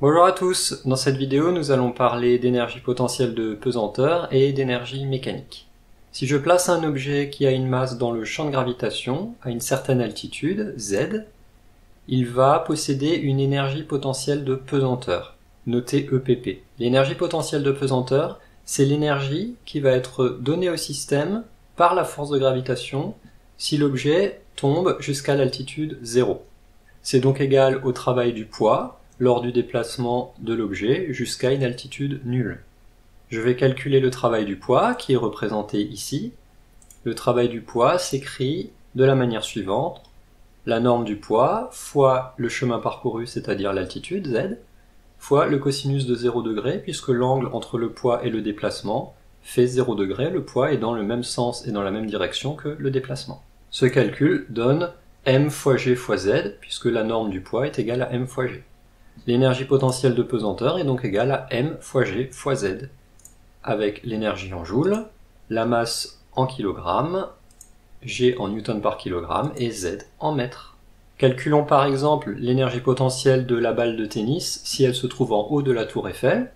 Bonjour à tous, dans cette vidéo nous allons parler d'énergie potentielle de pesanteur et d'énergie mécanique. Si je place un objet qui a une masse dans le champ de gravitation à une certaine altitude, z, il va posséder une énergie potentielle de pesanteur, notée EPP. L'énergie potentielle de pesanteur, c'est l'énergie qui va être donnée au système par la force de gravitation si l'objet tombe jusqu'à l'altitude 0. C'est donc égal au travail du poids lors du déplacement de l'objet jusqu'à une altitude nulle. Je vais calculer le travail du poids qui est représenté ici. Le travail du poids s'écrit de la manière suivante: la norme du poids fois le chemin parcouru, c'est-à-dire l'altitude z, fois le cosinus de 0 degré, puisque l'angle entre le poids et le déplacement fait 0 degré, le poids est dans le même sens et dans la même direction que le déplacement. Ce calcul donne m fois g fois z, puisque la norme du poids est égale à m fois g. L'énergie potentielle de pesanteur est donc égale à m fois g fois z, avec l'énergie en joules, la masse en kilogrammes, g en newton par kilogramme et z en mètres. Calculons par exemple l'énergie potentielle de la balle de tennis si elle se trouve en haut de la tour Eiffel.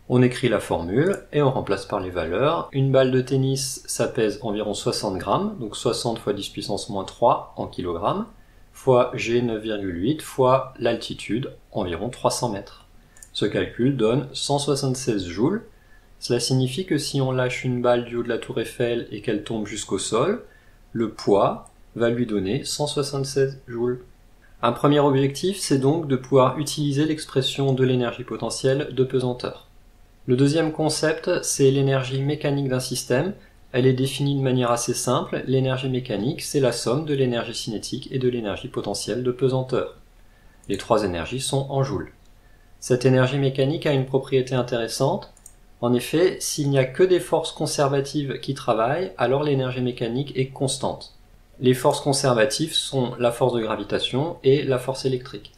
On écrit la formule et on remplace par les valeurs. Une balle de tennis, ça pèse environ 60 grammes, donc 60 fois 10 puissance moins 3 en kilogrammes, fois g 9,8 fois l'altitude, environ 300 mètres. Ce calcul donne 176 joules. Cela signifie que si on lâche une balle du haut de la tour Eiffel et qu'elle tombe jusqu'au sol, le poids va lui donner 176 joules. Un premier objectif, c'est donc de pouvoir utiliser l'expression de l'énergie potentielle de pesanteur. Le deuxième concept, c'est l'énergie mécanique d'un système. Elle est définie de manière assez simple. L'énergie mécanique, c'est la somme de l'énergie cinétique et de l'énergie potentielle de pesanteur. Les trois énergies sont en joules. Cette énergie mécanique a une propriété intéressante. En effet, s'il n'y a que des forces conservatives qui travaillent, alors l'énergie mécanique est constante. Les forces conservatives sont la force de gravitation et la force électrique.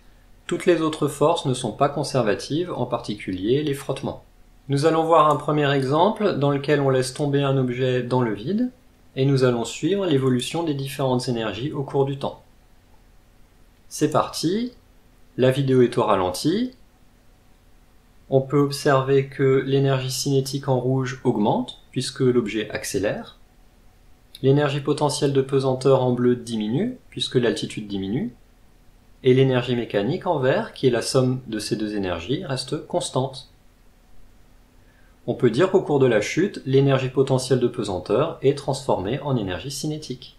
Toutes les autres forces ne sont pas conservatives, en particulier les frottements. Nous allons voir un premier exemple dans lequel on laisse tomber un objet dans le vide et nous allons suivre l'évolution des différentes énergies au cours du temps. C'est parti, la vidéo est au ralenti. On peut observer que l'énergie cinétique en rouge augmente puisque l'objet accélère. L'énergie potentielle de pesanteur en bleu diminue puisque l'altitude diminue. Et l'énergie mécanique en vert, qui est la somme de ces deux énergies, reste constante. On peut dire qu'au cours de la chute, l'énergie potentielle de pesanteur est transformée en énergie cinétique.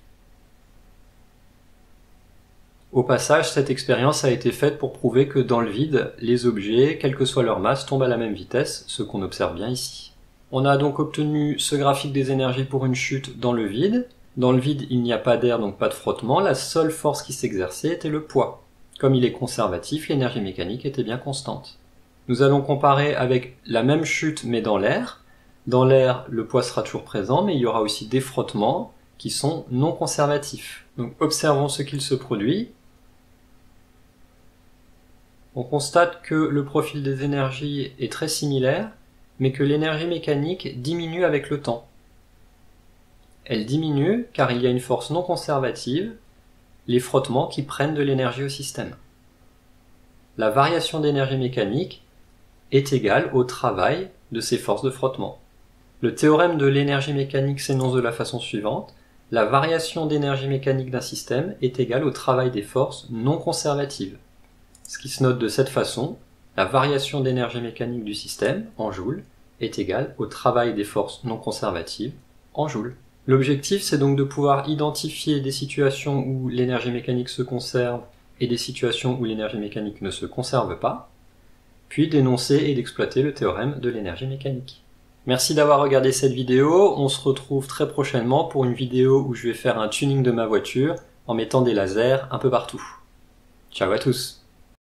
Au passage, cette expérience a été faite pour prouver que dans le vide, les objets, quelle que soit leur masse, tombent à la même vitesse, ce qu'on observe bien ici. On a donc obtenu ce graphique des énergies pour une chute dans le vide. Dans le vide, il n'y a pas d'air, donc pas de frottement. La seule force qui s'exerçait était le poids. Comme il est conservatif, l'énergie mécanique était bien constante. Nous allons comparer avec la même chute mais dans l'air. Dans l'air, le poids sera toujours présent, mais il y aura aussi des frottements qui sont non conservatifs. Donc observons ce qu'il se produit. On constate que le profil des énergies est très similaire, mais que l'énergie mécanique diminue avec le temps. Elle diminue car il y a une force non conservative, les frottements qui prennent de l'énergie au système. La variation d'énergie mécanique est égale au travail de ces forces de frottement. Le théorème de l'énergie mécanique s'énonce de la façon suivante: la variation d'énergie mécanique d'un système est égale au travail des forces non conservatives. Ce qui se note de cette façon: la variation d'énergie mécanique du système, en joules, est égale au travail des forces non conservatives, en joules. L'objectif, c'est donc de pouvoir identifier des situations où l'énergie mécanique se conserve et des situations où l'énergie mécanique ne se conserve pas, puis d'énoncer et d'exploiter le théorème de l'énergie mécanique. Merci d'avoir regardé cette vidéo. On se retrouve très prochainement pour une vidéo où je vais faire un tuning de ma voiture en mettant des lasers un peu partout. Ciao à tous!